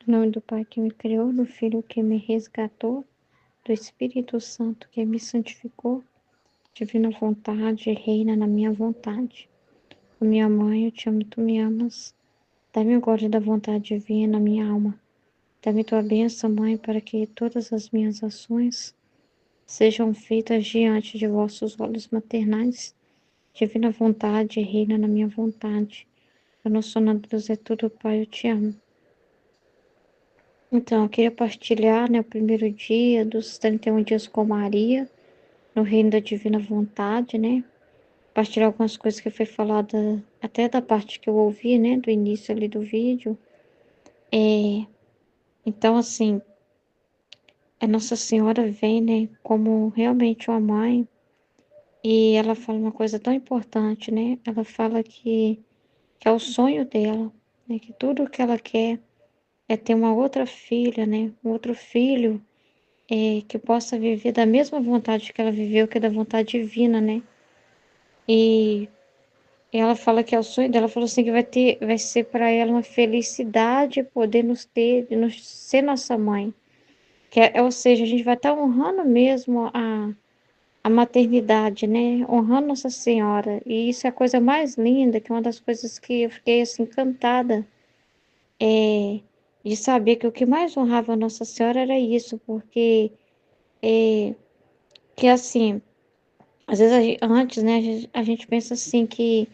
Em nome do Pai que me criou, do Filho que me resgatou, do Espírito Santo que me santificou, divina vontade, reina na minha vontade. Minha mãe, eu te amo, tu me amas. Dá-me agora da vontade divina na minha alma. Dá-me tua bênção, Mãe, para que todas as minhas ações sejam feitas diante de vossos olhos maternais. Divina vontade, reina na minha vontade. Eu não sou nada, Deus é tudo, Pai, eu te amo. Então, eu queria partilhar, né, o primeiro dia dos 31 dias com Maria, no reino da divina vontade, né? Partilhar algumas coisas que foi falada, até da parte que eu ouvi, né, do início ali do vídeo. Então, assim, a Nossa Senhora vem, né, como realmente uma mãe, e ela fala uma coisa tão importante, né? Ela fala que é o sonho dela, né, que tudo o que ela quer é ter uma outra filha, né, um outro filho, que possa viver da mesma vontade que ela viveu, que é da vontade divina, né? E ela fala que é o sonho dela, falou assim que vai ser para ela uma felicidade poder nos ter, nos ser nossa mãe. Ou seja, a gente vai estar honrando mesmo a maternidade, né? Honrando Nossa Senhora. E isso é a coisa mais linda, que é uma das coisas que eu fiquei assim encantada, é, de saber que o que mais honrava Nossa Senhora era isso, porque que assim, às vezes antes, né, a gente pensa assim que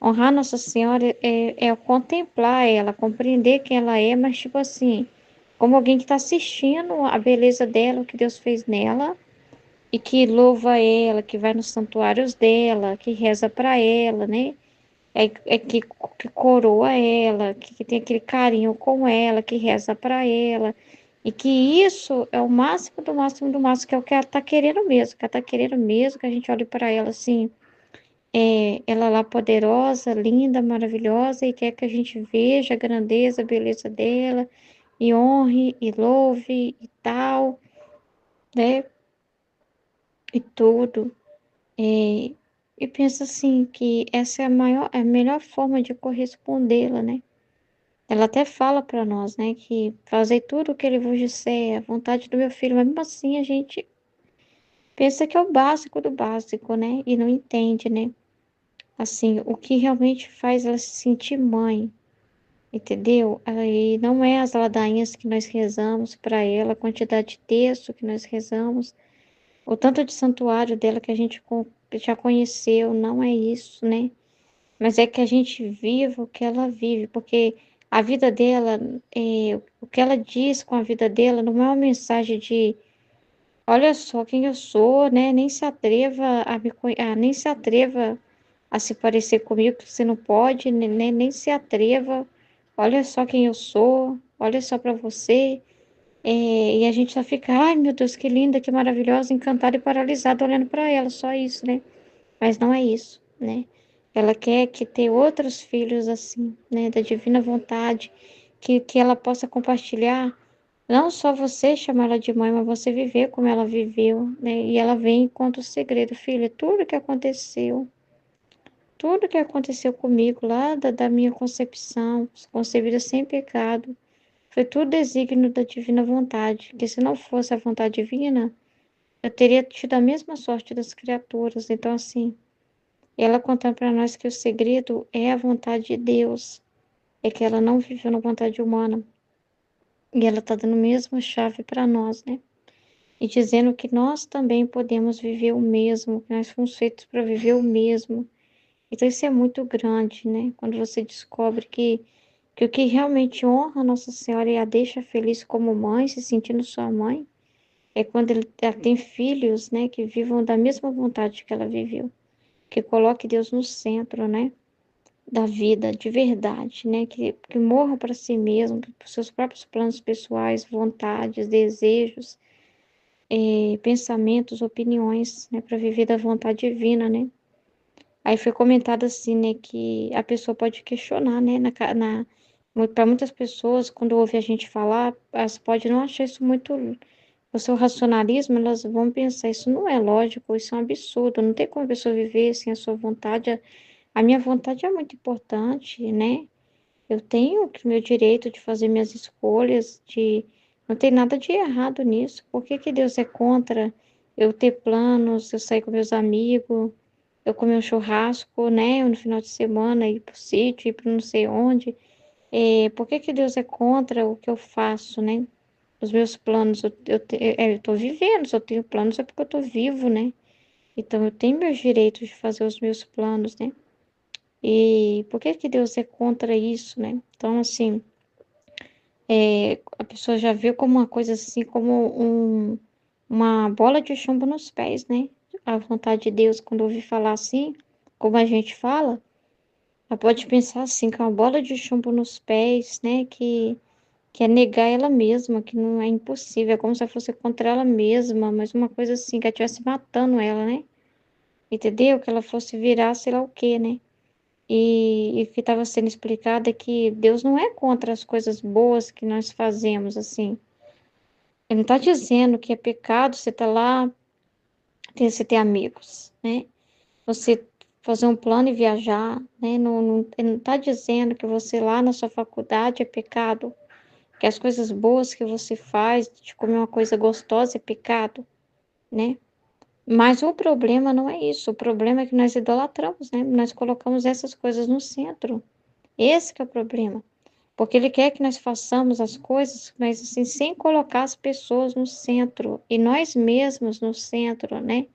honrar Nossa Senhora é contemplar ela, compreender quem ela é, mas tipo assim, como alguém que está assistindo a beleza dela, o que Deus fez nela, e que louva ela, que vai nos santuários dela, que reza para ela, né? Que coroa ela, que tem aquele carinho com ela, que reza para ela. E que isso é o máximo do máximo do máximo, que é o que ela está querendo mesmo, que ela está querendo mesmo, que a gente olhe para ela assim, ela lá poderosa, linda, maravilhosa, e quer que a gente veja a grandeza, a beleza dela, e honre, e louve, e tal, né? E tudo. É, e penso assim, que essa é a melhor forma de correspondê-la, né? Ela até fala para nós, né, que fazer tudo o que ele vos disser, a vontade do meu filho, mas mesmo assim a gente pensa que é o básico do básico, né? E não entende, né? Assim, o que realmente faz ela se sentir mãe, entendeu? Aí não é as ladainhas que nós rezamos para ela, a quantidade de texto que nós rezamos, o tanto de santuário dela que a gente já conheceu, não é isso, né? Mas é que a gente viva o que ela vive, porque a vida dela, o que ela diz com a vida dela não é uma mensagem de olha só quem eu sou, né? Nem se atreva nem se atreva a se parecer comigo, que você não pode, nem se atreva. Olha só quem eu sou, olha só para você. E a gente só fica, ai meu Deus, que linda, que maravilhosa, encantada e paralisada olhando para ela, só isso, né? Mas não é isso, né? Ela quer que ter outros filhos assim, né? Da divina vontade, que ela possa compartilhar, não só você chamar ela de mãe, mas você viver como ela viveu, né? E ela vem e conta o segredo, filha, tudo que aconteceu comigo lá da minha concepção, concebida sem pecado, foi tudo desígnio da divina vontade, que se não fosse a vontade divina, eu teria tido a mesma sorte das criaturas. Então, assim, ela contando para nós que o segredo é a vontade de Deus, é que ela não viveu na vontade humana. E ela está dando a mesma chave para nós, né? E dizendo que nós também podemos viver o mesmo, que nós fomos feitos para viver o mesmo. Então isso é muito grande, né? Quando você descobre que o que realmente honra a Nossa Senhora e a deixa feliz como mãe, se sentindo sua mãe, é quando ela tem filhos, né, que vivam da mesma vontade que ela viveu, que coloque Deus no centro, né, da vida de verdade, né, que morra para si mesmo, para seus próprios planos pessoais, vontades, desejos, pensamentos, opiniões, né, para viver da vontade divina, né. Aí foi comentado assim, né, que a pessoa pode questionar, né, para muitas pessoas, quando ouve a gente falar, elas podem não achar isso muito, o seu racionalismo, elas vão pensar, isso não é lógico, isso é um absurdo, não tem como a pessoa viver sem a sua vontade, a minha vontade é muito importante, né, Eu tenho o meu direito de fazer minhas escolhas, não tem nada de errado nisso. Por que que Deus é contra eu ter planos, eu sair com meus amigos, eu comer um churrasco, né, no final de semana, ir pro sítio, ir para não sei onde? Por que que Deus é contra o que eu faço, né? Os meus planos, eu tô vivendo, se eu tenho planos é porque eu tô vivo, né? Então eu tenho meus direitos de fazer os meus planos, né? E por que que Deus é contra isso, né? Então, assim, a pessoa já vê como uma coisa assim, como uma bola de chumbo nos pés, né? A vontade de Deus, quando ouve falar assim, como a gente fala, ela pode pensar assim, que é uma bola de chumbo nos pés, né? Que é negar ela mesma, que não é impossível, é como se ela fosse contra ela mesma, mas uma coisa assim, que ela estivesse matando ela, né? Entendeu? Que ela fosse virar sei lá o quê, né? E o que estava sendo explicado é que Deus não é contra as coisas boas que nós fazemos, assim. Ele não está dizendo que é pecado você estar lá, você ter amigos, né? Você fazer um plano e viajar, né? Ele não está dizendo que você lá na sua faculdade é pecado, que as coisas boas que você faz, de comer uma coisa gostosa é pecado, né? Mas o problema não é isso, o problema é que nós idolatramos, né? Nós colocamos essas coisas no centro. Esse que é o problema. Porque ele quer que nós façamos as coisas, mas assim, sem colocar as pessoas no centro e nós mesmos no centro, né?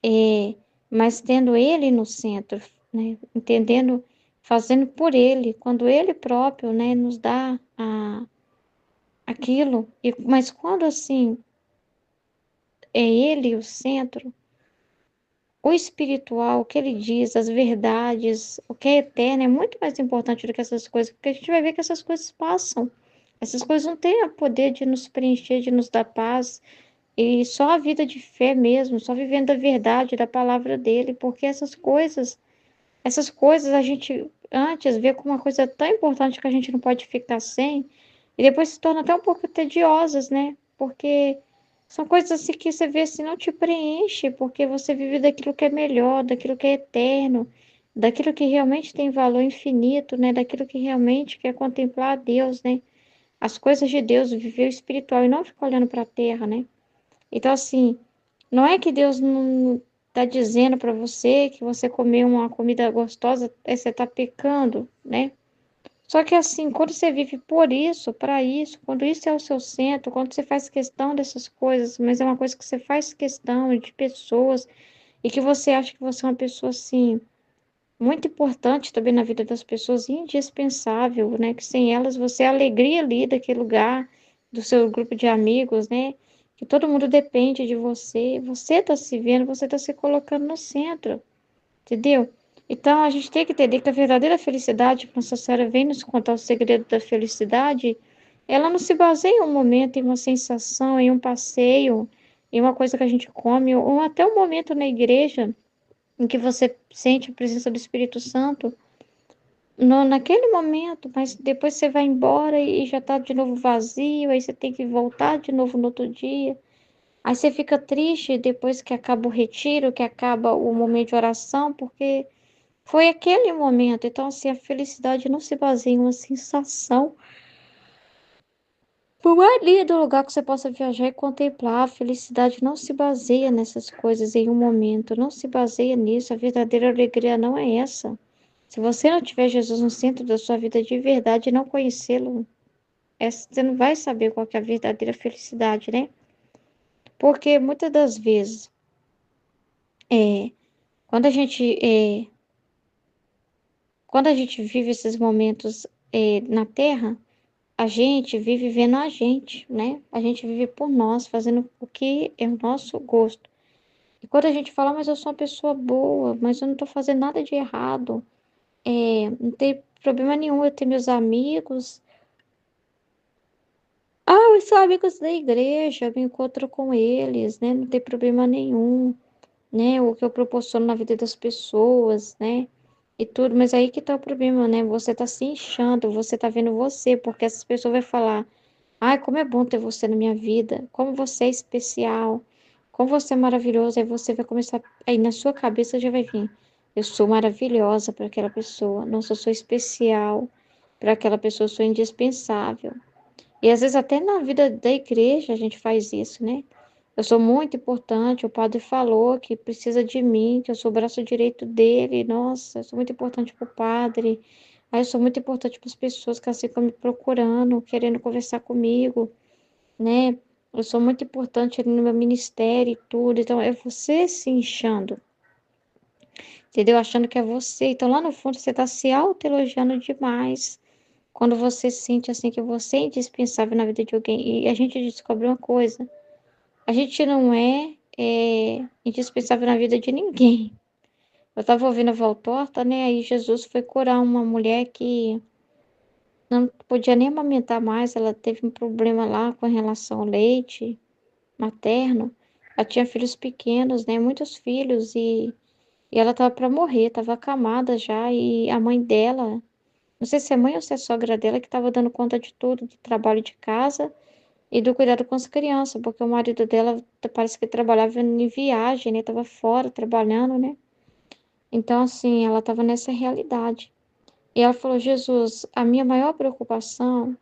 É, mas tendo ele no centro, né? Entendendo, fazendo por ele, quando ele próprio, né, nos dá aquilo. Mas quando assim é ele o centro, o espiritual, o que ele diz, as verdades, o que é eterno é muito mais importante do que essas coisas, porque a gente vai ver que essas coisas passam. Essas coisas não têm o poder de nos preencher, de nos dar paz, e só a vida de fé mesmo, só vivendo a verdade da palavra dele, porque essas coisas a gente antes vê como uma coisa tão importante que a gente não pode ficar sem, e depois se torna até um pouco tediosas, né? Porque são coisas assim que você vê assim, não te preenche, porque você vive daquilo que é melhor, daquilo que é eterno, daquilo que realmente tem valor infinito, né? Daquilo que realmente quer contemplar a Deus, né? As coisas de Deus, viver o espiritual e não ficar olhando para a terra, né? Então, assim, não é que Deus não está dizendo para você que você comer uma comida gostosa, você está pecando, né? Só que assim, quando você vive por isso, para isso, quando isso é o seu centro, quando você faz questão dessas coisas, mas é uma coisa que você faz questão de pessoas e que você acha que você é uma pessoa assim muito importante também na vida das pessoas, indispensável, né? Que sem elas você é a alegria ali daquele lugar, do seu grupo de amigos, né? Que todo mundo depende de você. Você está se vendo, você está se colocando no centro, entendeu? Então a gente tem que entender que a verdadeira felicidade, que Nossa Senhora vem nos contar o segredo da felicidade, ela não se baseia em um momento, em uma sensação, em um passeio, em uma coisa que a gente come, ou até um momento na igreja em que você sente a presença do Espírito Santo naquele momento, mas depois você vai embora e já tá de novo vazio, aí você tem que voltar de novo no outro dia. Aí você fica triste depois que acaba o retiro, que acaba o momento de oração, porque foi aquele momento. Então, assim, a felicidade não se baseia em uma sensação. Por mais lindo lugar que você possa viajar e contemplar, a felicidade não se baseia nessas coisas em um momento, não se baseia nisso. A verdadeira alegria não é essa. Se você não tiver Jesus no centro da sua vida de verdade e não conhecê-lo, você não vai saber qual que é a verdadeira felicidade, né? Porque muitas das vezes, é, quando a gente, quando a gente vive esses momentos, na Terra, a gente vive vendo a gente, né? A gente vive por nós, fazendo o que é o nosso gosto. E quando a gente fala, mas eu sou uma pessoa boa, mas eu não estou fazendo nada de errado, não tem problema nenhum eu ter meus amigos. Ah, eu sou amigos da igreja, eu me encontro com eles, né? Não tem problema nenhum, né? O que eu proporciono na vida das pessoas, né? E tudo, mas aí que tá o problema, né? Você tá se inchando, você tá vendo você, porque essas pessoas vão falar, ai, como é bom ter você na minha vida, como você é especial, como você é maravilhoso, aí você vai começar, aí na sua cabeça já vai vir, eu sou maravilhosa para aquela pessoa, nossa, eu sou especial, para aquela pessoa, eu sou indispensável. E às vezes até na vida da igreja a gente faz isso, né? Eu sou muito importante, o padre falou que precisa de mim, que eu sou o braço direito dele. Nossa, eu sou muito importante para o padre. Aí eu sou muito importante para as pessoas que assim ficam me procurando, querendo conversar comigo, né? Eu sou muito importante ali no meu ministério e tudo. Então é você se inchando, entendeu? Achando que é você. Então lá no fundo você está se autoelogiando demais. Quando você sente assim que você é indispensável na vida de alguém. E a gente descobre uma coisa: a gente não é indispensável na vida de ninguém. Eu estava ouvindo a Valtorta, né? Aí Jesus foi curar uma mulher que não podia nem amamentar mais. Ela teve um problema lá com relação ao leite materno. Ela tinha filhos pequenos, né? Muitos filhos. E ela estava para morrer, estava acamada já. E a mãe dela, não sei se é mãe ou se é sogra dela, que estava dando conta de tudo, do trabalho de casa e do cuidado com as crianças, porque o marido dela parece que trabalhava em viagem, né? Tava fora trabalhando, né? Então, assim, ela estava nessa realidade. E ela falou: Jesus, a minha maior preocupação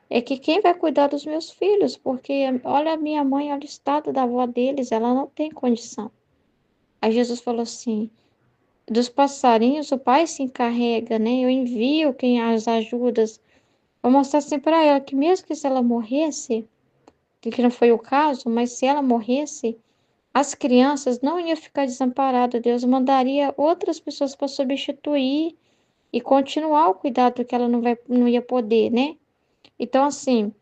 é que quem vai cuidar dos meus filhos? Porque olha a minha mãe, olha o estado da avó deles, ela não tem condição. Aí Jesus falou assim: dos passarinhos o pai se encarrega, né? Eu envio quem as ajudas. Vou mostrar assim para ela que mesmo que se ela morresse, que não foi o caso, mas se ela morresse, as crianças não iam ficar desamparadas. Deus mandaria outras pessoas para substituir e continuar o cuidado que ela não ia poder, né? Então, assim,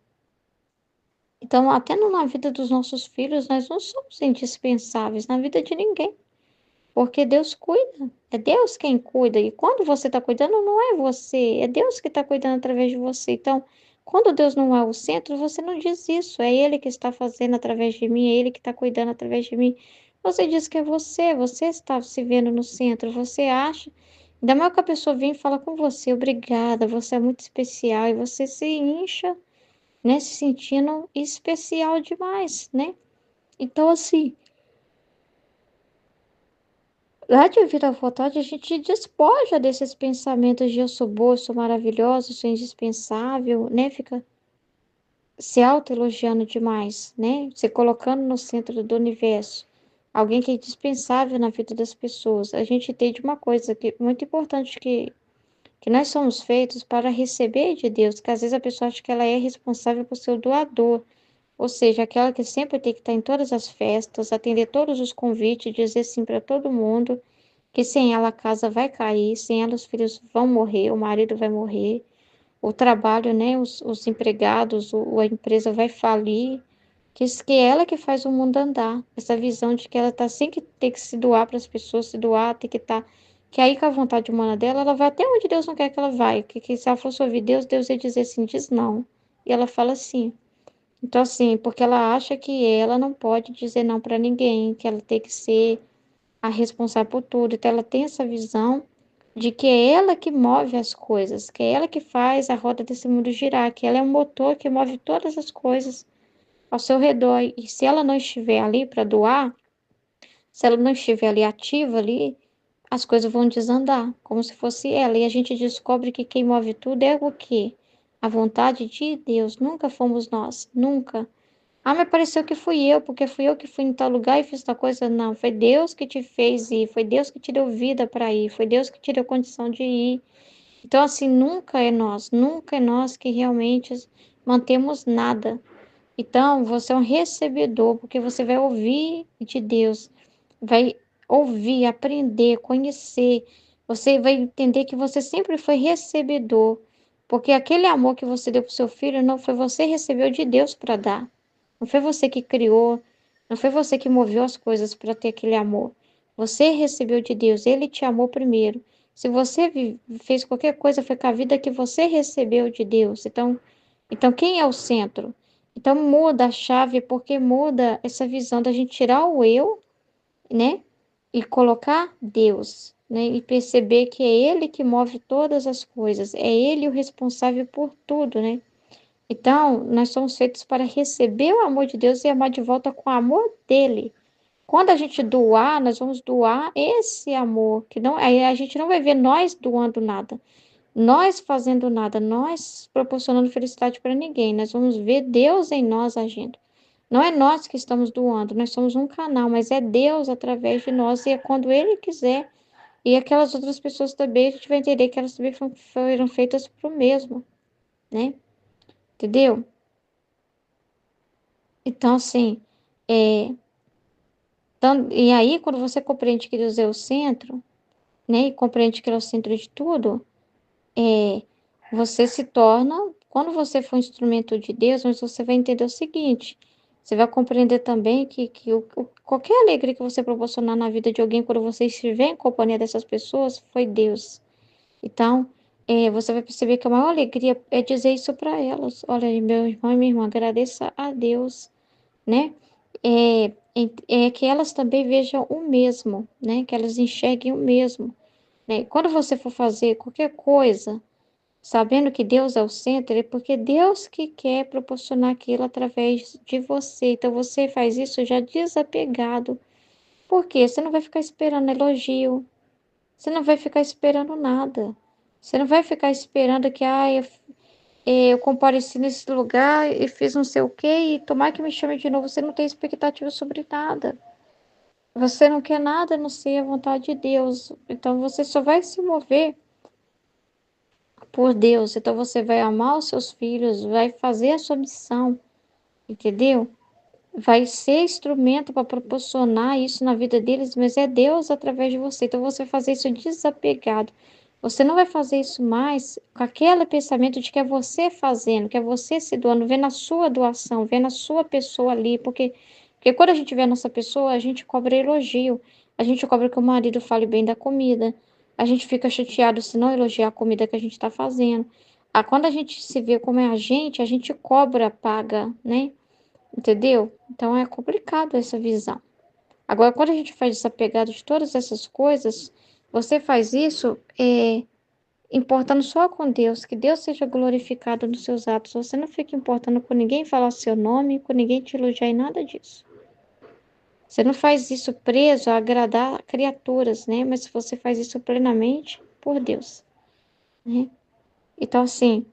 então até na vida dos nossos filhos, nós não somos indispensáveis na vida de ninguém. Porque Deus cuida, é Deus quem cuida. E quando você está cuidando, não é você, é Deus que está cuidando através de você. Então, quando Deus não é o centro, você não diz isso, é Ele que está fazendo através de mim, é Ele que está cuidando através de mim. Você diz que é você está se vendo no centro, você acha. Ainda mais que a pessoa vem e fala com você, obrigada, você é muito especial, e você se incha, né, se sentindo especial demais, né? Então, assim. Lá de vida à vontade, a gente despoja desses pensamentos de eu sou boa, eu sou maravilhosa, eu sou indispensável, né? Fica se autoelogiando demais, né? Se colocando no centro do universo. Alguém que é indispensável na vida das pessoas. A gente entende uma coisa que muito importante que nós somos feitos para receber de Deus, que às vezes a pessoa acha que ela é responsável por ser o doador, ou seja, aquela que sempre tem que estar em todas as festas, atender todos os convites, dizer sim para todo mundo que sem ela a casa vai cair, sem ela os filhos vão morrer, o marido vai morrer, o trabalho, né, os empregados, a empresa vai falir, que é ela que faz o mundo andar. Essa visão de que ela tá sempre que ter que se doar para as pessoas, se doar, tem que estar. Que aí com a vontade humana dela, ela vai até onde Deus não quer que ela vá. Que se ela fosse ouvir Deus, Deus ia dizer assim, diz não. E ela fala sim. Então, assim, porque ela acha que ela não pode dizer não para ninguém, que ela tem que ser a responsável por tudo. Então, ela tem essa visão de que é ela que move as coisas, que é ela que faz a roda desse mundo girar, que ela é o motor que move todas as coisas ao seu redor. E se ela não estiver ali para doar, se ela não estiver ali ativa ali, as coisas vão desandar, como se fosse ela. E a gente descobre que quem move tudo é o quê? A vontade de Deus. Nunca fomos nós, nunca. Ah, mas pareceu que fui eu, porque fui eu que fui em tal lugar e fiz tal coisa. Não, foi Deus que te fez ir, foi Deus que te deu vida para ir, foi Deus que te deu condição de ir. Então, assim, nunca é nós que realmente mantemos nada. Então, você é um recebedor, porque você vai ouvir de Deus, vai ouvir, aprender, conhecer. Você vai entender que você sempre foi recebedor, porque aquele amor que você deu para o seu filho não foi você que recebeu de Deus para dar. Não foi você que criou, não foi você que moveu as coisas para ter aquele amor. Você recebeu de Deus, Ele te amou primeiro. Se você fez qualquer coisa, foi com a vida que você recebeu de Deus. Então quem é o centro? Então muda a chave, porque muda essa visão da gente tirar o eu, né? E colocar Deus, né? E perceber que é Ele que move todas as coisas, é Ele o responsável por tudo, né? Então, nós somos feitos para receber o amor de Deus e amar de volta com o amor dele. Quando a gente doar, nós vamos doar esse amor, que não, aí a gente não vai ver nós doando nada, nós fazendo nada, nós proporcionando felicidade para ninguém, nós vamos ver Deus em nós agindo. Não é nós que estamos doando, nós somos um canal, mas é Deus através de nós, e é quando Ele quiser. E aquelas outras pessoas também, a gente vai entender que elas também foram feitas para o mesmo, né? Entendeu? Então, assim, é, e aí, quando você compreende que Deus é o centro, né? E compreende que Ele é o centro de tudo, é, você se torna, quando você for um instrumento de Deus, mas você vai entender o seguinte, você vai compreender também que qualquer alegria que você proporcionar na vida de alguém, quando você estiver em companhia dessas pessoas, foi Deus. Então, você vai perceber que a maior alegria é dizer isso para elas. Olha, meu irmão e minha irmã, agradeça a Deus, né? É que elas também vejam o mesmo, né? Que elas enxerguem o mesmo, né? Quando você for fazer qualquer coisa, sabendo que Deus é o centro, é porque Deus que quer proporcionar aquilo através de você. Então, você faz isso já desapegado. Por quê? Você não vai ficar esperando elogio, você não vai ficar esperando nada. Você não vai ficar esperando que, eu compareci nesse lugar e fiz não sei o quê, e tomar que me chame de novo. Você não tem expectativa sobre nada. Você não quer nada a não ser a vontade de Deus. Então você só vai se mover por Deus. Então você vai amar os seus filhos, vai fazer a sua missão, entendeu? Vai ser instrumento para proporcionar isso na vida deles, mas é Deus através de você. Então você vai fazer isso desapegado. Você não vai fazer isso mais com aquele pensamento de que é você fazendo, que é você se doando, vendo a sua doação, vendo a sua pessoa ali, porque quando a gente vê a nossa pessoa, a gente cobra elogio, a gente cobra que o marido fale bem da comida, a gente fica chateado se não elogiar a comida que a gente está fazendo. Quando a gente se vê como é a gente cobra, paga, né? Entendeu? Então é complicado essa visão. Agora, quando a gente faz desapegado de todas essas coisas, você faz isso importando só com Deus, que Deus seja glorificado nos seus atos. Você não fica importando com ninguém falar seu nome, com ninguém te elogiar e nada disso. Você não faz isso preso a agradar criaturas, né? Mas você faz isso plenamente por Deus, né? Então, assim,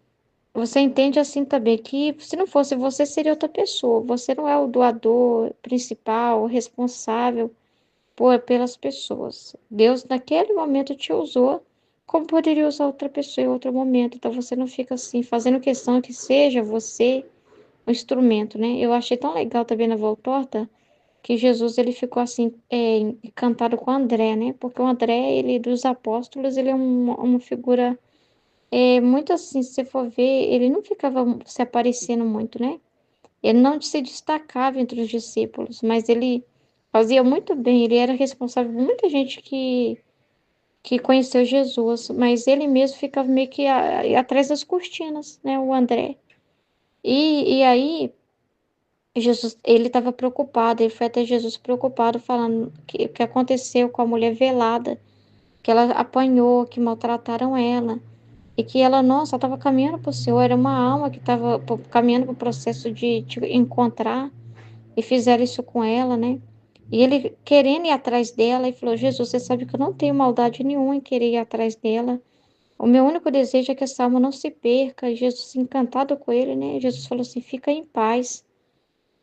você entende assim também que se não fosse você, seria outra pessoa. Você não é o doador principal, responsável pelas pessoas. Deus, naquele momento, te usou, como poderia usar outra pessoa em outro momento. Então, você não fica assim, fazendo questão que seja você o instrumento, né? Eu achei tão legal também na Voltorta que Jesus, ele ficou assim, encantado com André, né? Porque o André, ele, dos apóstolos, ele é uma figura, muito assim, se você for ver, ele não ficava se aparecendo muito, né? Ele não se destacava entre os discípulos, mas ele fazia muito bem, ele era responsável por muita gente que conheceu Jesus, mas ele mesmo ficava meio que atrás das cortinas, né, o André. E aí, Jesus, ele estava preocupado, ele foi até Jesus preocupado, falando que aconteceu com a mulher velada, que ela apanhou, que maltrataram ela. E que ela, nossa, estava caminhando para o Senhor, era uma alma que estava caminhando para o processo de te encontrar, e fizeram isso com ela, né? E ele querendo ir atrás dela, e falou: Jesus, você sabe que eu não tenho maldade nenhuma em querer ir atrás dela. O meu único desejo é que essa alma não se perca. E Jesus, encantado com ele, né? Jesus falou assim: fica em paz.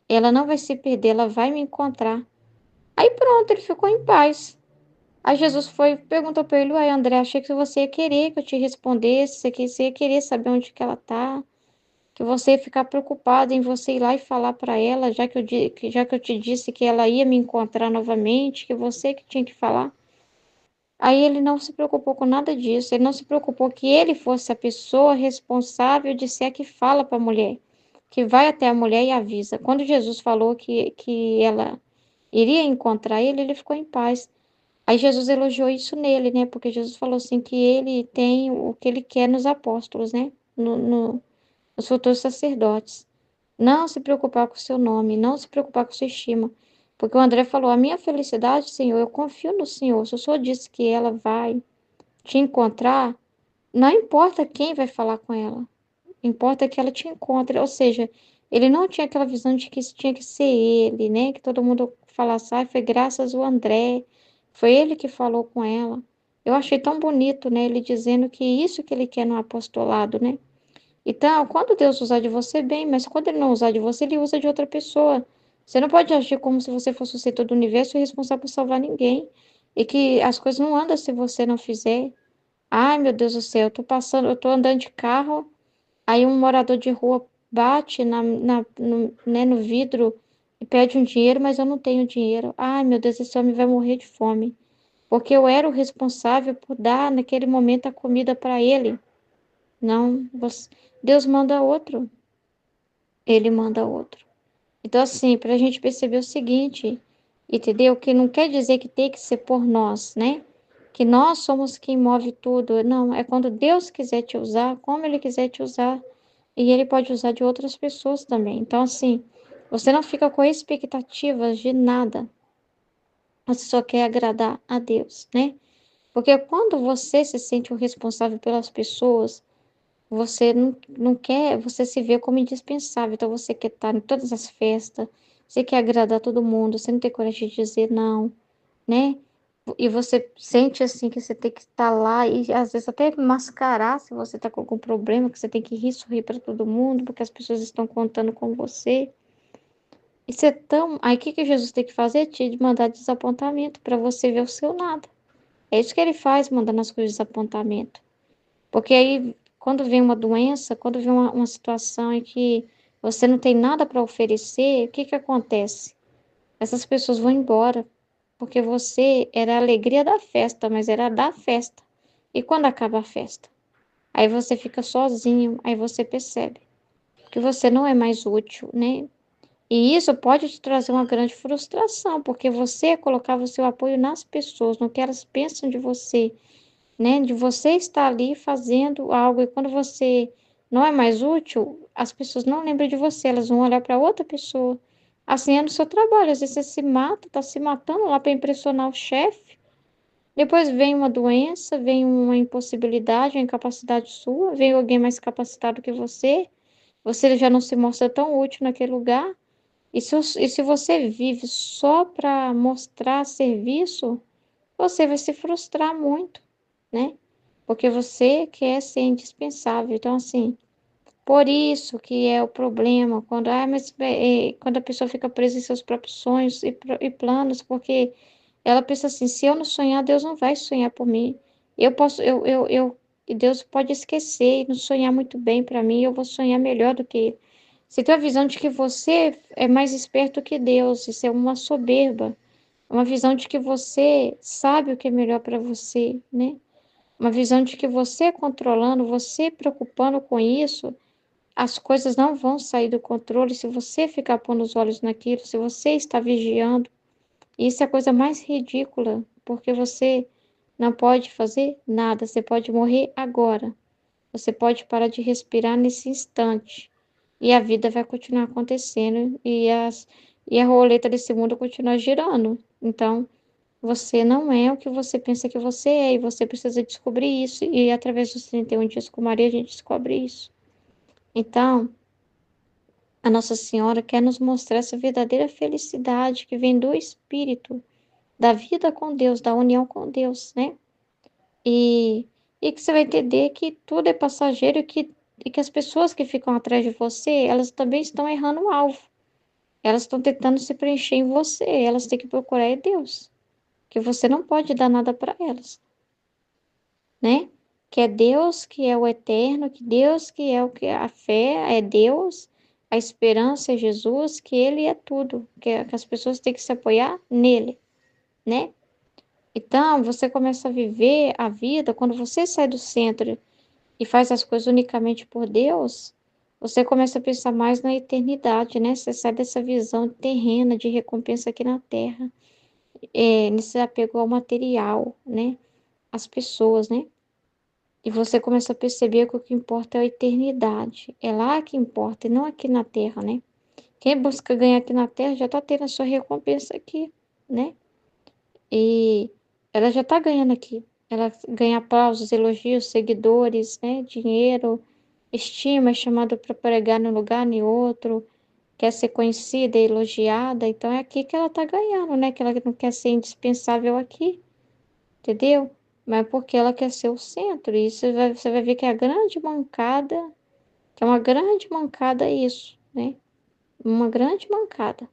Ela não vai se perder, ela vai me encontrar. Aí pronto, ele ficou em paz. Aí Jesus foi, perguntou para ele: Uai, André, achei que você ia querer que eu te respondesse, você ia querer saber onde que ela tá, que você ia ficar preocupado em você ir lá e falar para ela, já que eu te disse que ela ia me encontrar novamente, que você que tinha que falar. Aí ele não se preocupou com nada disso, ele não se preocupou que ele fosse a pessoa responsável de ser a que fala para a mulher, que vai até a mulher e avisa. Quando Jesus falou que ela iria encontrar ele, ele ficou em paz. Aí Jesus elogiou isso nele, né? Porque Jesus falou assim que ele tem o que ele quer nos apóstolos, né? Nos futuros sacerdotes. Não se preocupar com o seu nome, não se preocupar com sua estima. Porque o André falou: a minha felicidade, Senhor, eu confio no Senhor. Se o Senhor disse que ela vai te encontrar, não importa quem vai falar com ela, importa que ela te encontre. Ou seja, ele não tinha aquela visão de que isso tinha que ser ele, né? Que todo mundo falasse: foi graças ao André, foi ele que falou com ela. Eu achei tão bonito, né, ele dizendo que isso que ele quer no apostolado, né? Então, quando Deus usar de você, bem, mas quando ele não usar de você, ele usa de outra pessoa. Você não pode agir como se você fosse o centro do universo e responsável por salvar ninguém. E que as coisas não andam se você não fizer. Ai, meu Deus do céu, eu tô andando de carro, aí um morador de rua bate no vidro e pede um dinheiro, mas eu não tenho dinheiro. Ai, meu Deus, esse homem vai morrer de fome. Porque eu era o responsável por dar naquele momento a comida para ele. Não, Deus manda outro. Ele manda outro. Então, assim, para a gente perceber o seguinte, entendeu? Que não quer dizer que tem que ser por nós, né? Que nós somos quem move tudo. Não, é quando Deus quiser te usar, como Ele quiser te usar, e Ele pode usar de outras pessoas também. Então, assim, você não fica com expectativas de nada. Você só quer agradar a Deus, né? Porque quando você se sente o responsável pelas pessoas, você não quer, você se vê como indispensável, então você quer estar em todas as festas, você quer agradar todo mundo, você não tem coragem de dizer não, né? E você sente assim que você tem que estar lá e às vezes até mascarar se você está com algum problema, que você tem que rir, sorrir para todo mundo, porque as pessoas estão contando com você. Isso é tão. Aí o que que Jesus tem que fazer? Te mandar desapontamento para você ver o seu nada. É isso que ele faz, mandando as coisas de desapontamento. Porque aí, quando vem uma doença, quando vem uma situação em que você não tem nada para oferecer, o que que acontece? Essas pessoas vão embora, porque você era a alegria da festa, mas era da festa. E quando acaba a festa? Aí você fica sozinho, aí você percebe que você não é mais útil, né? E isso pode te trazer uma grande frustração, porque você colocava o seu apoio nas pessoas, no que elas pensam de você, né? De você estar ali fazendo algo e quando você não é mais útil, as pessoas não lembram de você, elas vão olhar para outra pessoa. Assim é no seu trabalho, às vezes você se mata, tá se matando lá para impressionar o chefe. Depois vem uma doença, vem uma impossibilidade, uma incapacidade sua, vem alguém mais capacitado que você já não se mostra tão útil naquele lugar. E se você vive só para mostrar serviço, você vai se frustrar muito, né? Porque você quer ser indispensável. Então, assim, por isso que é o problema, quando a pessoa fica presa em seus próprios sonhos e planos, porque ela pensa assim, se eu não sonhar, Deus não vai sonhar por mim. Eu posso, e Deus pode esquecer e não sonhar muito bem para mim, eu vou sonhar melhor do que ele. Você tem a visão de que você é mais esperto que Deus, isso é uma soberba, uma visão de que você sabe o que é melhor para você, né? Uma visão de que você controlando, você preocupando com isso, as coisas não vão sair do controle se você ficar pondo os olhos naquilo, se você está vigiando. Isso é a coisa mais ridícula, porque você não pode fazer nada, você pode morrer agora. Você pode parar de respirar nesse instante. E a vida vai continuar acontecendo e a roleta desse mundo continua girando. Então, você não é o que você pensa que você é, e você precisa descobrir isso. E através dos 31 dias com Maria, a gente descobre isso. Então, a Nossa Senhora quer nos mostrar essa verdadeira felicidade que vem do Espírito, da vida com Deus, da união com Deus, né? E, e que você vai entender que tudo é passageiro e que as pessoas que ficam atrás de você, elas também estão errando o alvo. Elas estão tentando se preencher em você, elas têm que procurar é Deus, que você não pode dar nada para elas, né? Que é Deus que é o eterno, que Deus que é o que a fé é Deus, a esperança é Jesus, que Ele é tudo, que as pessoas têm que se apoiar nele, né? Então, você começa a viver a vida quando você sai do centro e faz as coisas unicamente por Deus, você começa a pensar mais na eternidade, né? Você sai dessa visão terrena de recompensa aqui na Terra, nesse apego ao material, né? As pessoas, né? E você começa a perceber que o que importa é a eternidade. É lá que importa, e não aqui na Terra, né? Quem busca ganhar aqui na Terra já está tendo a sua recompensa aqui, né? E ela já está ganhando aqui. Ela ganha aplausos, elogios, seguidores, né? Dinheiro, estima, é chamada para pregar num lugar, em outro, quer ser conhecida, elogiada. Então é aqui que ela está ganhando, né? Que ela não quer ser indispensável aqui, entendeu? mas porque ela quer ser o centro. E você vai ver que é a grande mancada, que é uma grande mancada isso, né? Uma grande mancada.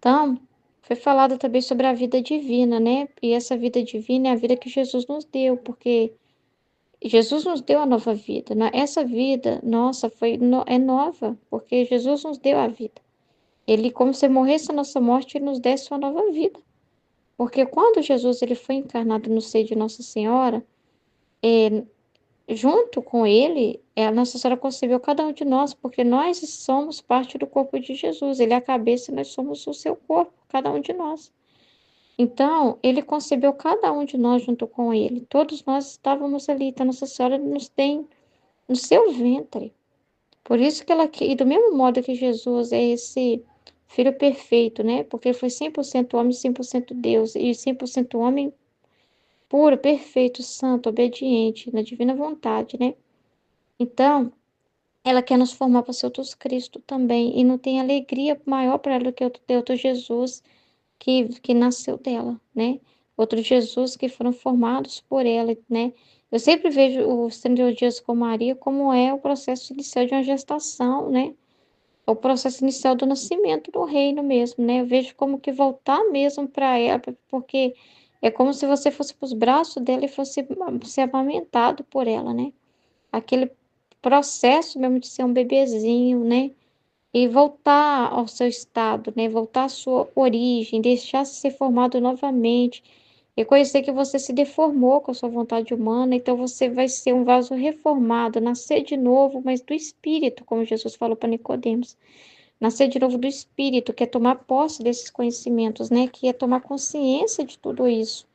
Então, foi falado também sobre a vida divina, né? E essa vida divina é a vida que Jesus nos deu, porque Jesus nos deu a nova vida, né? Essa vida, nossa, é nova, porque Jesus nos deu a vida. Ele, como se morresse a nossa morte, ele nos desse uma nova vida. Porque quando Jesus ele foi encarnado no seio de Nossa Senhora, junto com ele, a Nossa Senhora concebeu cada um de nós, porque nós somos parte do corpo de Jesus. Ele é a cabeça e nós somos o seu corpo, cada um de nós. Então, ele concebeu cada um de nós junto com ele. Todos nós estávamos ali. Então, Nossa Senhora nos tem no seu ventre. Por isso que ela, e do mesmo modo que Jesus é esse filho perfeito, né? Porque ele foi 100% homem, 100% Deus, e 100% homem puro, perfeito, santo, obediente, na divina vontade, né? Então, ela quer nos formar para ser outros Cristo também, e não tem alegria maior para ela do que outro Jesus que nasceu dela, né? Outros Jesus que foram formados por ela, né? Eu sempre vejo os 31 dias com Maria como é o processo inicial de uma gestação, né? O processo inicial do nascimento do reino mesmo, né? Eu vejo como que voltar mesmo para ela, porque é como se você fosse para os braços dela e fosse ser amamentado por ela, né? Aquele processo mesmo de ser um bebezinho, né? E voltar ao seu estado, né? Voltar à sua origem, deixar se ser formado novamente. Reconhecer que você se deformou com a sua vontade humana, então você vai ser um vaso reformado, nascer de novo, mas do Espírito, como Jesus falou para Nicodemos. Nascer de novo do Espírito, que é tomar posse desses conhecimentos, né? Que é tomar consciência de tudo isso.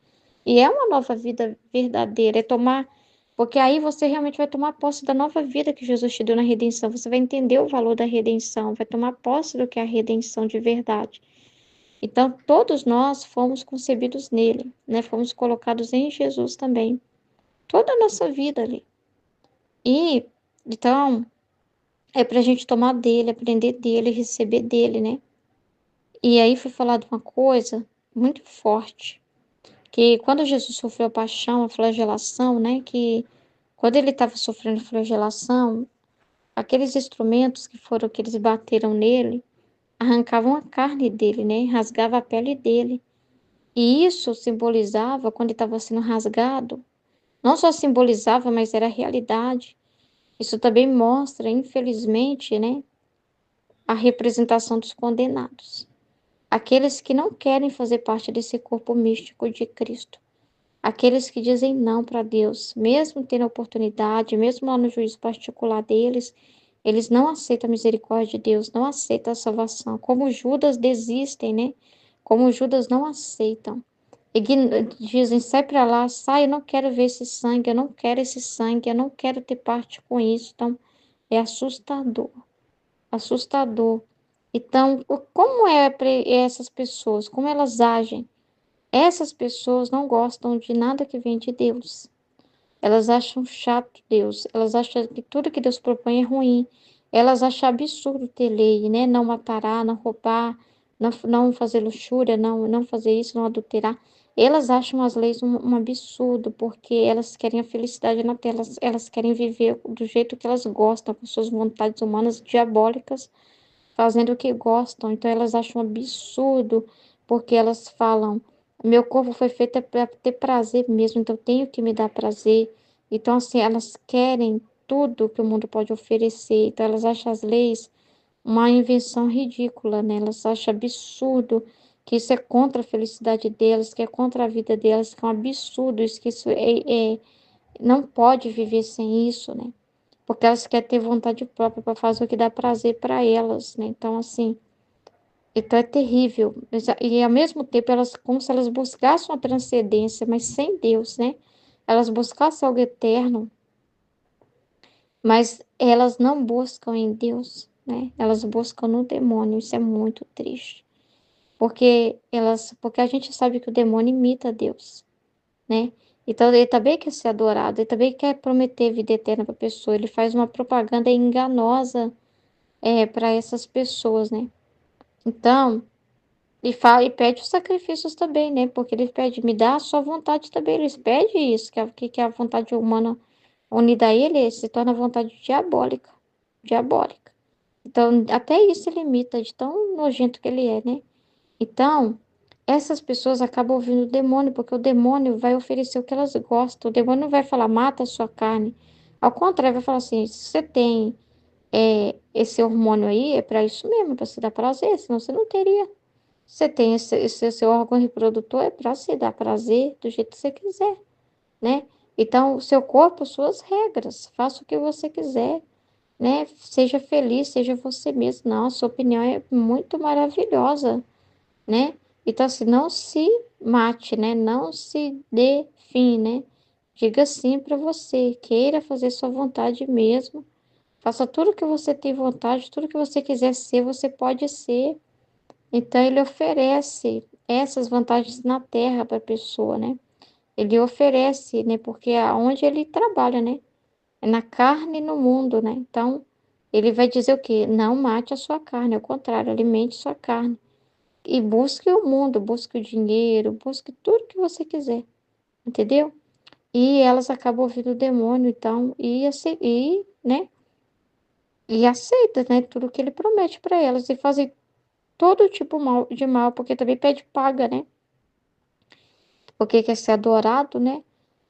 E é uma nova vida verdadeira, é tomar. Porque aí você realmente vai tomar posse da nova vida que Jesus te deu na redenção. Você vai entender o valor da redenção, vai tomar posse do que é a redenção de verdade. Então, todos nós fomos concebidos nele, né? Fomos colocados em Jesus também. Toda a nossa vida ali. E, então, é para a gente tomar dele, aprender dele, receber dele, né? E aí foi falado uma coisa muito forte, que quando Jesus sofreu a paixão, a flagelação, né? Que quando ele estava sofrendo flagelação, aqueles instrumentos que eles bateram nele, arrancavam a carne dele, né? Rasgava a pele dele. E isso simbolizava, quando ele estava sendo rasgado, não só simbolizava, mas era realidade. Isso também mostra, infelizmente, né, a representação dos condenados. Aqueles que não querem fazer parte desse corpo místico de Cristo. Aqueles que dizem não para Deus, mesmo tendo a oportunidade, mesmo lá no juízo particular deles, eles não aceitam a misericórdia de Deus, não aceitam a salvação. Como Judas desistem, né? Como Judas não aceitam. Dizem, sai para lá, sai, eu não quero ver esse sangue, eu não quero esse sangue, eu não quero ter parte com isso. Então, é assustador, assustador. Então, como é para essas pessoas, como elas agem? Essas pessoas não gostam de nada que vem de Deus. Elas acham chato Deus, elas acham que tudo que Deus propõe é ruim. Elas acham absurdo ter lei, né? Não matará, não roubar, não fazer luxúria, não fazer isso, não adulterar. Elas acham as leis um absurdo, porque elas querem a felicidade na terra, elas querem viver do jeito que elas gostam, com suas vontades humanas diabólicas, fazendo o que gostam. Então elas acham absurdo, porque elas falam: meu corpo foi feito para ter prazer mesmo, então eu tenho que me dar prazer. Então, assim, elas querem tudo que o mundo pode oferecer. Então, elas acham as leis uma invenção ridícula, né? Elas acham absurdo que isso é contra a felicidade delas, que é contra a vida delas, que é um absurdo isso, que isso não pode viver sem isso, né? Porque elas querem ter vontade própria para fazer o que dá prazer para elas, né? Então, assim, então é terrível. E ao mesmo tempo, elas, como se elas buscassem uma transcendência, mas sem Deus, né? Elas buscassem algo eterno, mas elas não buscam em Deus, né? Elas buscam no demônio. Isso é muito triste. Porque a gente sabe que o demônio imita Deus, né? Então ele também quer ser adorado, ele também quer prometer vida eterna para a pessoa. Ele faz uma propaganda enganosa para essas pessoas, né? Então, E pede os sacrifícios também, né? Porque ele pede, me dá a sua vontade também. Eles pedem isso, que a vontade humana unida a ele se torna vontade diabólica. Diabólica. Então, até isso ele imita, de tão nojento que ele é, né? Então, essas pessoas acabam ouvindo o demônio, porque o demônio vai oferecer o que elas gostam. O demônio não vai falar, mata a sua carne. Ao contrário, vai falar assim: se você tem esse hormônio aí, é para isso mesmo, para se dar prazer, senão você não teria. Você tem esse seu órgão reprodutor, é para se dar prazer do jeito que você quiser, né? Então, o seu corpo, suas regras, faça o que você quiser, né? Seja feliz, seja você mesmo. Não, a sua opinião é muito maravilhosa, né? Então, assim, não se mate, né? Não se dê fim, né? Diga sim para você, queira fazer sua vontade mesmo. Faça tudo que você tem vontade, tudo que você quiser ser, você pode ser. Então, ele oferece essas vantagens na terra para a pessoa, né? Ele oferece, né? Porque é onde ele trabalha, né? É na carne e no mundo, né? Então, ele vai dizer o quê? Não mate a sua carne, ao contrário, alimente sua carne. E busque o mundo, busque o dinheiro, busque tudo que você quiser, entendeu? E elas acabam ouvindo o demônio, então, né? E aceita, né? Tudo que ele promete para elas e fazem todo tipo de mal, porque também pede paga, né? Porque quer ser adorado, né?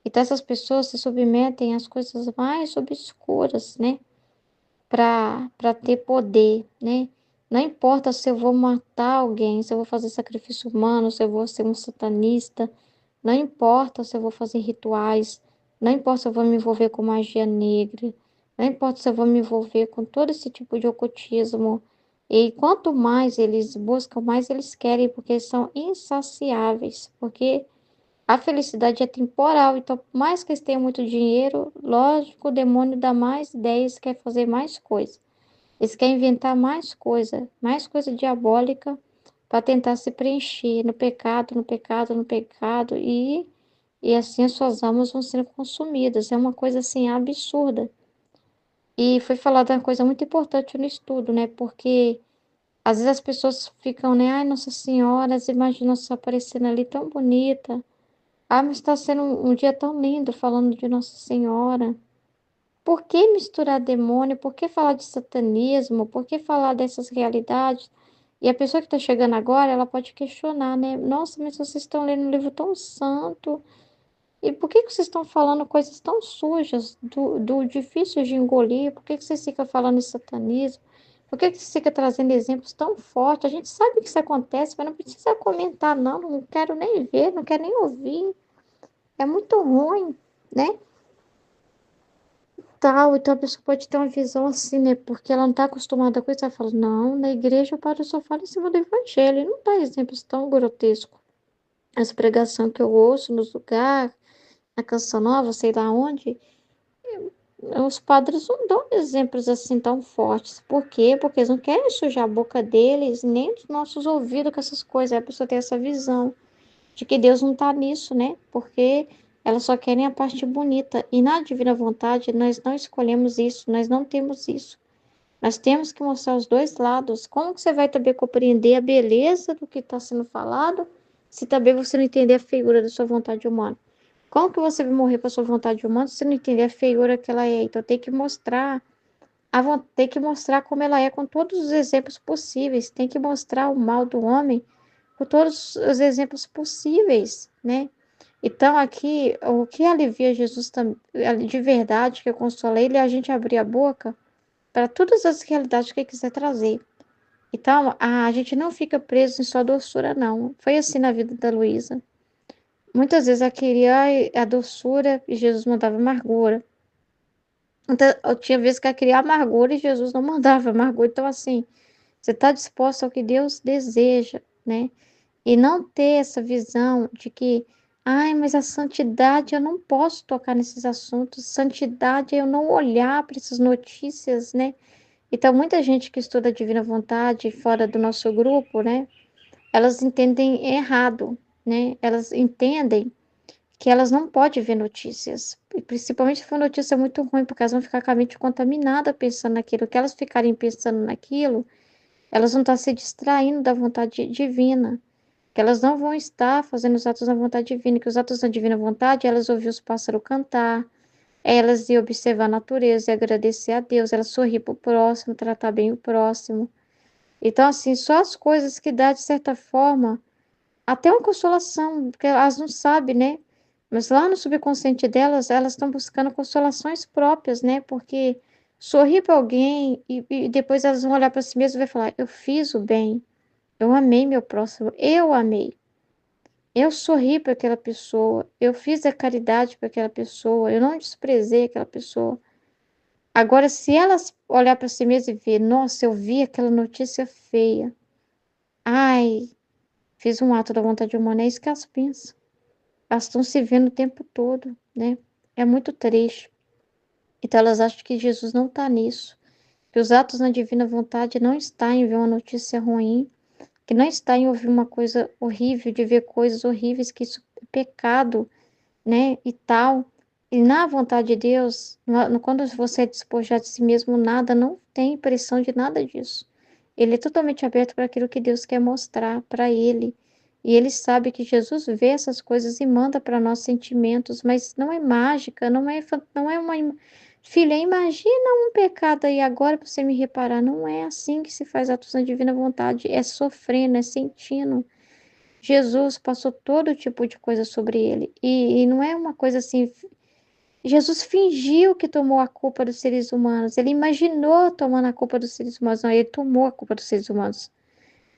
Então essas pessoas se submetem às coisas mais obscuras, né? Para ter poder, né? Não importa se eu vou matar alguém, se eu vou fazer sacrifício humano, se eu vou ser um satanista, não importa se eu vou fazer rituais, não importa se eu vou me envolver com magia negra, não importa se eu vou me envolver com todo esse tipo de ocultismo. E quanto mais eles buscam, mais eles querem, porque eles são insaciáveis, porque a felicidade é temporal, então, por mais que eles tenham muito dinheiro, lógico, o demônio dá mais ideias, quer fazer mais coisa. Eles querem inventar mais coisa diabólica para tentar se preencher no pecado, no pecado, no pecado, e assim as suas almas vão sendo consumidas. É uma coisa assim absurda. E foi falada uma coisa muito importante no estudo, né? Porque às vezes as pessoas ficam, né? Ai, Nossa Senhora, as imagens só aparecendo ali tão bonita. Ah, mas está sendo um dia tão lindo falando de Nossa Senhora. Por que misturar demônio? Por que falar de satanismo? Por que falar dessas realidades? E a pessoa que está chegando agora, ela pode questionar, né? Nossa, mas vocês estão lendo um livro tão santo. E por que vocês estão falando coisas tão sujas, do difícil de engolir? Por que vocês ficam falando de satanismo? Por que vocês ficam trazendo exemplos tão fortes? A gente sabe que isso acontece, mas não precisa comentar, não. Não quero nem ver, não quero nem ouvir. É muito ruim, né? Tal, então a pessoa pode ter uma visão assim, né? Porque ela não está acostumada com isso. Ela fala, não, na igreja o padre só fala em cima do evangelho. Ele não dá exemplos tão grotescos. As pregações que eu ouço nos lugares, na Canção Nova, sei lá onde, os padres não dão exemplos assim tão fortes. Por quê? Porque eles não querem sujar a boca deles, nem dos nossos ouvidos com essas coisas. Aí a pessoa tem essa visão de que Deus não está nisso, né? Porque elas só querem a parte bonita. E na divina vontade, nós não escolhemos isso, nós não temos isso. Nós temos que mostrar os dois lados. Como que você vai também compreender a beleza do que está sendo falado, se também você não entender a feiura da sua vontade humana? Como que você vai morrer para sua vontade humana se você não entender a feiura que ela é? Então tem que mostrar tem que mostrar como ela é com todos os exemplos possíveis. Tem que mostrar o mal do homem com todos os exemplos possíveis, né? Então, aqui, o que alivia Jesus de verdade, que consola ele, é a gente abrir a boca para todas as realidades que ele quiser trazer. Então, a gente não fica preso em só doçura, não. Foi assim na vida da Luísa. Muitas vezes ela queria a doçura e Jesus mandava amargura. Então, eu tinha vezes que ela queria amargura e Jesus não mandava amargura. Então, assim, você está disposto ao que Deus deseja, né? E não ter essa visão de que, ai, mas a santidade eu não posso tocar nesses assuntos, santidade é eu não olhar para essas notícias, né? Então, muita gente que estuda a Divina Vontade fora do nosso grupo, né? Elas entendem errado, né? Elas entendem que elas não podem ver notícias. E principalmente se for notícia muito ruim, porque elas vão ficar com a mente contaminada pensando naquilo. Que elas ficarem pensando naquilo, elas vão estar se distraindo da vontade divina, que elas não vão estar fazendo os atos da vontade divina, que os atos da divina vontade, elas ouvir os pássaros cantar, elas iam observar a natureza e agradecer a Deus, elas sorrir para o próximo, tratar bem o próximo. Então, assim, só as coisas que dá, de certa forma, até uma consolação, porque elas não sabem, né? Mas lá no subconsciente delas, elas estão buscando consolações próprias, né? Porque sorrir para alguém e depois elas vão olhar para si mesmas e vai falar: eu fiz o bem, eu amei meu próximo, eu amei. Eu sorri para aquela pessoa, eu fiz a caridade para aquela pessoa, eu não desprezei aquela pessoa. Agora, se elas olhar para si mesmas e ver, nossa, eu vi aquela notícia feia, ai, fiz um ato da vontade humana, é isso que elas pensam. Elas estão se vendo o tempo todo, né? É muito triste. Então, elas acham que Jesus não está nisso, que os atos na divina vontade não está em ver uma notícia ruim, que não está em ouvir uma coisa horrível, de ver coisas horríveis, que isso é pecado, né? E tal. E na vontade de Deus, quando você é despojado de si mesmo, nada, não tem pressão de nada disso. Ele é totalmente aberto para aquilo que Deus quer mostrar para ele. E ele sabe que Jesus vê essas coisas e manda para nós sentimentos, mas não é mágica, não é uma. Filha, imagina um pecado aí agora para você me reparar. Não é assim que se faz atos na divina vontade. É sofrendo, é sentindo. Jesus passou todo tipo de coisa sobre ele. E não é uma coisa assim. Jesus fingiu que tomou a culpa dos seres humanos. Ele imaginou tomando a culpa dos seres humanos. Não, ele tomou a culpa dos seres humanos.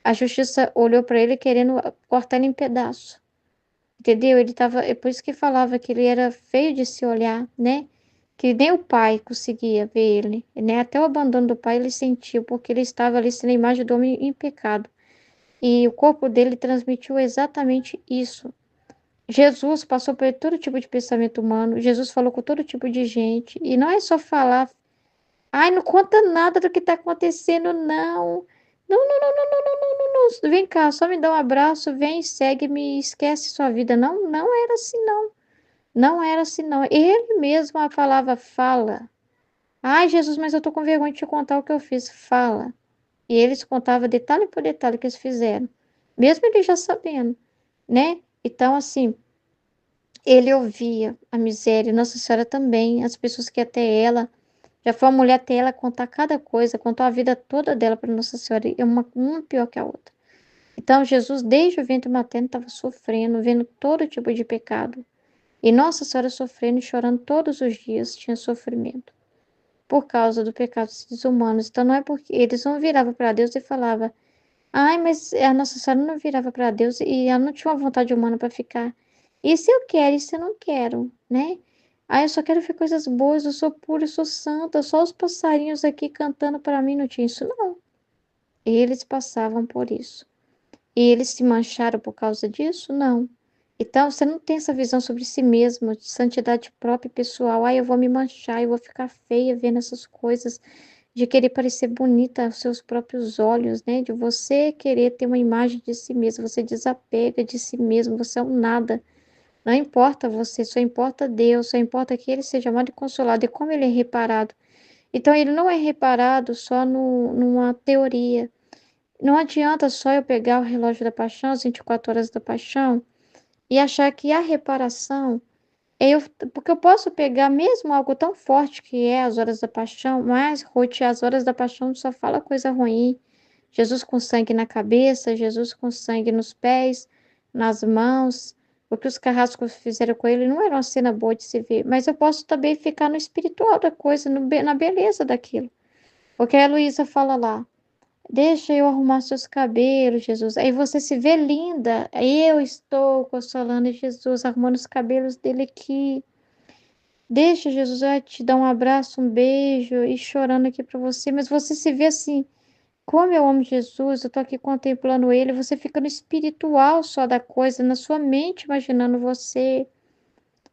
A justiça olhou para ele querendo cortar ele em pedaço. Entendeu? Ele tava. É por isso que falava que ele era feio de se olhar, né? Que nem o pai conseguia ver ele, né? Até o abandono do pai ele sentiu, porque ele estava ali sendo a imagem do homem em pecado. E o corpo dele transmitiu exatamente isso. Jesus passou por todo tipo de pensamento humano, Jesus falou com todo tipo de gente, e não é só falar, ai, não conta nada do que está acontecendo, não. Não, não, não, não, não, não, não, não, não. Vem cá, só me dá um abraço, vem, segue-me, esquece sua vida. Não, não era assim, não. Não era assim, não. Ele mesmo a falava, fala. Ai, Jesus, mas eu tô com vergonha de te contar o que eu fiz. Fala. E eles contavam detalhe por detalhe o que eles fizeram, mesmo ele já sabendo, né? Então, assim, ele ouvia a miséria, Nossa Senhora também, as pessoas que até ela, já foi uma mulher até ela contar cada coisa, contou a vida toda dela para Nossa Senhora, e uma pior que a outra. Então, Jesus, desde o ventre materno, estava sofrendo, vendo todo tipo de pecado. E Nossa Senhora sofrendo e chorando todos os dias, tinha sofrimento, por causa do pecado dos seres humanos. Então, não é porque eles não viravam para Deus e falavam, ai, mas a Nossa Senhora não virava para Deus e ela não tinha uma vontade humana para ficar. Isso eu quero, isso eu não quero, né? Ah, eu só quero ver coisas boas, eu sou pura, eu sou santa, só os passarinhos aqui cantando para mim, não tinha isso, não. Eles passavam por isso. E eles se mancharam por causa disso? Não. Então, você não tem essa visão sobre si mesmo, de santidade própria e pessoal. Ah, eu vou me manchar, eu vou ficar feia vendo essas coisas, de querer parecer bonita aos seus próprios olhos, né? De você querer ter uma imagem de si mesmo, você desapega de si mesmo, você é um nada. Não importa você, só importa Deus, só importa que ele seja amado e consolado. E como ele é reparado? Então, ele não é reparado só numa teoria. Não adianta só eu pegar o relógio da paixão, as 24 horas da paixão, e achar que a reparação é eu, porque eu posso pegar mesmo algo tão forte que é as horas da paixão, mas Ruth, as horas da paixão só fala coisa ruim. Jesus com sangue na cabeça, Jesus com sangue nos pés, nas mãos. O que os carrascos fizeram com ele não era uma cena boa de se ver, mas eu posso também ficar no espiritual da coisa, na beleza daquilo. Porque a Luísa fala lá, deixa eu arrumar seus cabelos, Jesus. Aí você se vê linda. Eu estou consolando Jesus, arrumando os cabelos dele aqui. Deixa Jesus eu te dar um abraço, um beijo e chorando aqui para você. Mas você se vê assim, como eu amo Jesus, eu tô aqui contemplando ele. Você fica no espiritual só da coisa, na sua mente, imaginando você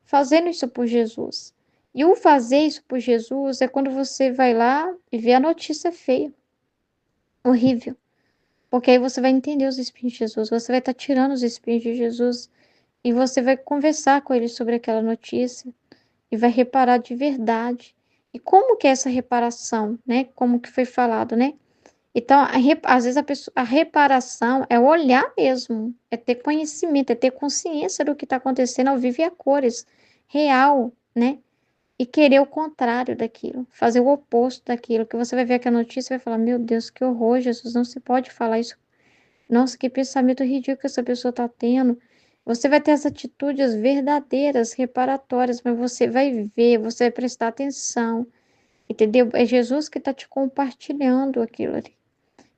fazendo isso por Jesus. E o fazer isso por Jesus é quando você vai lá e vê a notícia feia, horrível. Porque aí você vai entender os espinhos de Jesus, você vai estar tirando os espinhos de Jesus e você vai conversar com ele sobre aquela notícia e vai reparar de verdade. E como que é essa reparação, né? Como que foi falado, né? Então, às vezes a reparação é olhar mesmo, é ter conhecimento, é ter consciência do que está acontecendo ao vivo e a cores, real, né? E querer o contrário daquilo, fazer o oposto daquilo, que você vai ver aquela notícia e vai falar, meu Deus, que horror, Jesus, não se pode falar isso. Nossa, que pensamento ridículo que essa pessoa está tendo. Você vai ter as atitudes verdadeiras, reparatórias, mas você vai ver, você vai prestar atenção, entendeu? É Jesus que está te compartilhando aquilo ali.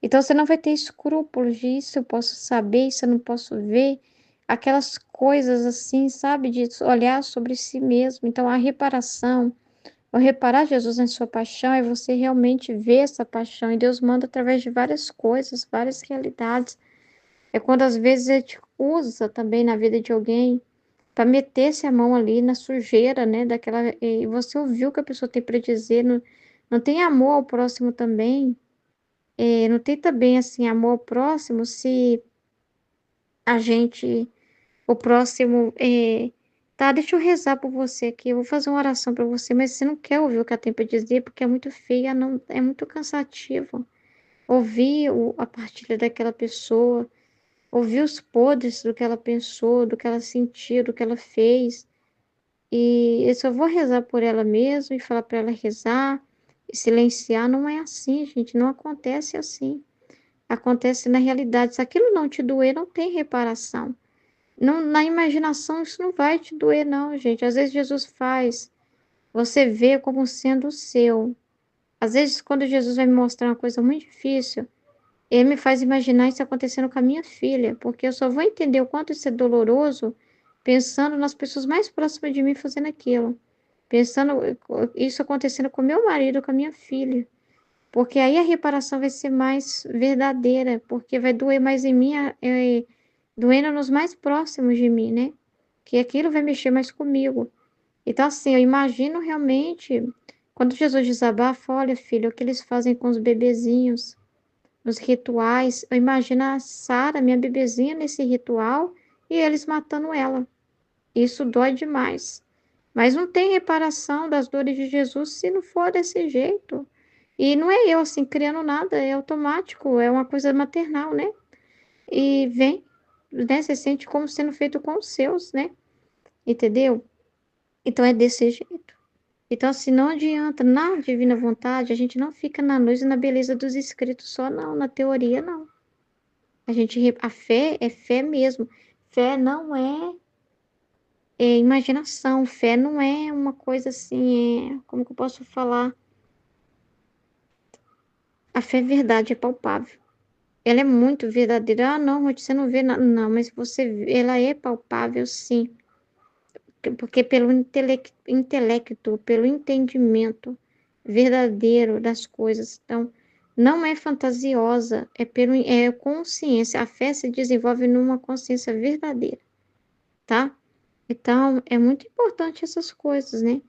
Então você não vai ter escrúpulos de isso eu posso saber, isso eu não posso ver. Aquelas coisas assim, sabe, de olhar sobre si mesmo. Então a reparação, o reparar Jesus em sua paixão é você realmente ver essa paixão. E Deus manda através de várias coisas, várias realidades. É quando às vezes ele te usa também na vida de alguém para meter-se a mão ali na sujeira, né, daquela e você ouviu o que a pessoa tem para dizer, não, não tem amor ao próximo também, não tem também assim amor ao próximo se a gente, o próximo, tá, deixa eu rezar por você aqui, eu vou fazer uma oração para você, mas você não quer ouvir o que ela tem para dizer porque é muito feia, não, é muito cansativo ouvir a partilha daquela pessoa. Ouvir os podres do que ela pensou, do que ela sentiu, do que ela fez. E eu só vou rezar por ela mesmo e falar para ela rezar e silenciar. Não é assim, gente. Não acontece assim. Acontece na realidade. Se aquilo não te doer, não tem reparação. Não, na imaginação, isso não vai te doer, não, gente. Às vezes Jesus faz. Você vê como sendo o seu. Às vezes, quando Jesus vai me mostrar uma coisa muito difícil, ele me faz imaginar isso acontecendo com a minha filha, porque eu só vou entender o quanto isso é doloroso pensando nas pessoas mais próximas de mim fazendo aquilo. Pensando isso acontecendo com meu marido, com a minha filha. Porque aí a reparação vai ser mais verdadeira, porque vai doer mais em mim, doendo nos mais próximos de mim, né? Que aquilo vai mexer mais comigo. Então, assim, eu imagino realmente, quando Jesus desabafa, olha, filho, o que eles fazem com os bebezinhos nos rituais. Eu imagino a Sara, minha bebezinha, nesse ritual e eles matando ela. Isso dói demais. Mas não tem reparação das dores de Jesus se não for desse jeito. E não é eu assim criando nada, é automático, é uma coisa maternal, né? E vem, né? Você sente como sendo feito com os seus, né? Entendeu? Então é desse jeito. Então, assim, não adianta, na divina vontade, a gente não fica na luz e na beleza dos escritos só, não, na teoria, não. A fé é fé mesmo. Fé não é imaginação. Fé não é uma coisa assim, como que eu posso falar? A fé é verdade, é palpável. Ela é muito verdadeira. Ah, não, Ruth, você não vê nada. Não, mas ela é palpável, sim. Porque pelo intelecto, pelo entendimento verdadeiro das coisas. Então, não é fantasiosa, é consciência. A fé se desenvolve numa consciência verdadeira, tá? Então, é muito importante essas coisas, né?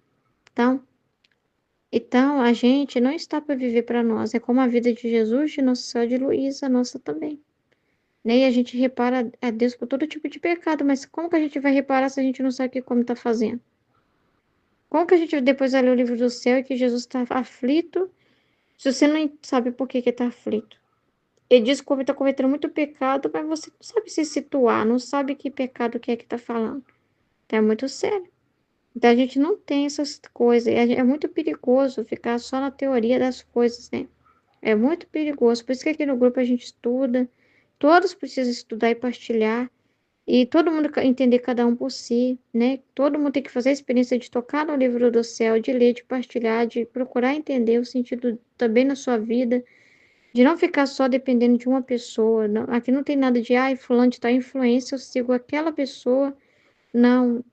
Então, a gente não está para viver para nós, é como a vida de Jesus, de Nossa Senhora de Luísa, a nossa também. Né? E a gente repara a Deus por todo tipo de pecado, mas como que a gente vai reparar se a gente não sabe o que como está fazendo? Como que a gente depois vai ler o livro do céu e que Jesus está aflito, se você não sabe por que está aflito? Ele diz que está cometendo muito pecado, mas você não sabe se situar, não sabe que pecado que é que está falando. Então, é muito sério. Então, a gente não tem essas coisas. É muito perigoso ficar só na teoria das coisas, né? É muito perigoso. Por isso que aqui no grupo a gente estuda. Todos precisam estudar e partilhar. E todo mundo entender cada um por si, né? Todo mundo tem que fazer a experiência de tocar no livro do céu, de ler, de partilhar, de procurar entender o sentido também na sua vida, de não ficar só dependendo de uma pessoa. Não, aqui não tem nada de, fulano de tal influência, eu sigo aquela pessoa. Não,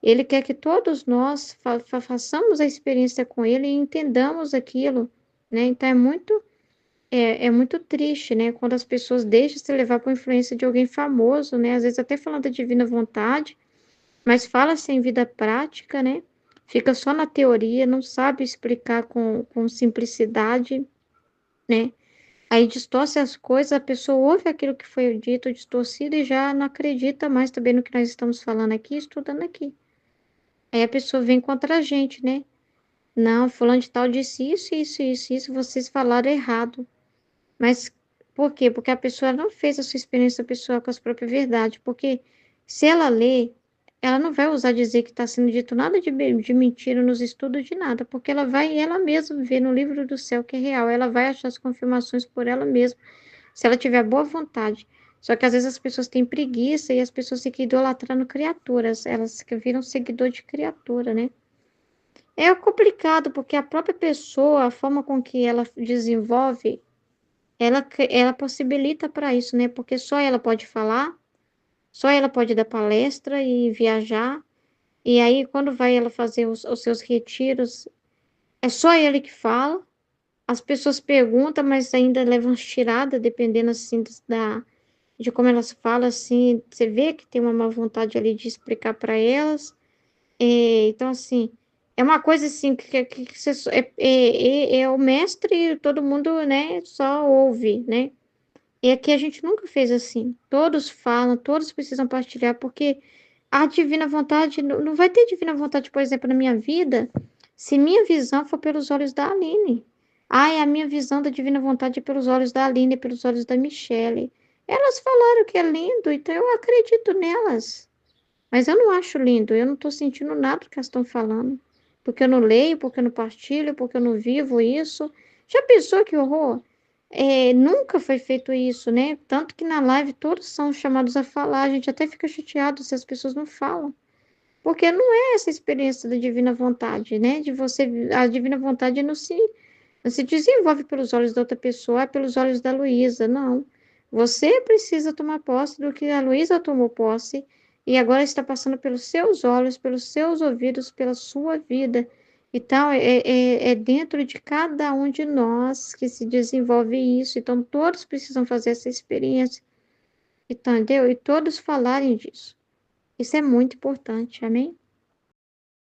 ele quer que todos nós façamos a experiência com ele e entendamos aquilo, né? Então é muito triste, né? Quando as pessoas deixam se levar por influência de alguém famoso, né? Às vezes até falando da divina vontade, mas fala sem vida prática, né? Fica só na teoria, não sabe explicar com simplicidade, né? Aí distorce as coisas, a pessoa ouve aquilo que foi dito, distorcido, e já não acredita mais também no que nós estamos falando aqui, estudando aqui. Aí a pessoa vem contra a gente, né? Não, fulano de tal disse isso, isso, isso, isso, vocês falaram errado. Mas por quê? Porque a pessoa não fez a sua experiência pessoal com as próprias verdades. Porque se ela lê, ela não vai ousar dizer que está sendo dito nada de mentira nos estudos de nada, porque ela vai ela mesma ver no livro do céu que é real. Ela vai achar as confirmações por ela mesma, se ela tiver boa vontade. Só que às vezes as pessoas têm preguiça e as pessoas ficam idolatrando criaturas, elas viram seguidor de criatura, né? É complicado, porque a própria pessoa, a forma com que ela desenvolve, ela possibilita para isso, né? Porque só ela pode falar, só ela pode dar palestra e viajar. E aí, quando vai ela fazer os seus retiros, é só ele que fala. As pessoas perguntam, mas ainda levam tirada, dependendo assim de como elas falam, assim, você vê que tem uma má vontade ali de explicar para elas. Então, assim, é uma coisa assim que você é o mestre e todo mundo, né, só ouve, né? E aqui a gente nunca fez assim. Todos falam, todos precisam partilhar, porque a divina vontade, não vai ter divina vontade, por exemplo, na minha vida, se minha visão for pelos olhos da Aline. Ai, a minha visão da divina vontade é pelos olhos da Aline, é pelos olhos da Michelle. Elas falaram que é lindo, então eu acredito nelas. Mas eu não acho lindo, eu não estou sentindo nada do que elas estão falando. Porque eu não leio, porque eu não partilho, porque eu não vivo isso. Já pensou que horror? Nunca foi feito isso, né? Tanto que na live todos são chamados a falar. A gente até fica chateado se as pessoas não falam. Porque não é essa experiência da divina vontade, né? De você, a divina vontade não se desenvolve pelos olhos da outra pessoa, é pelos olhos da Luísa, não. Você precisa tomar posse do que a Luísa tomou posse e agora está passando pelos seus olhos, pelos seus ouvidos, pela sua vida. Então, é dentro de cada um de nós que se desenvolve isso. Então, todos precisam fazer essa experiência, entendeu? E todos falarem disso. Isso é muito importante, amém?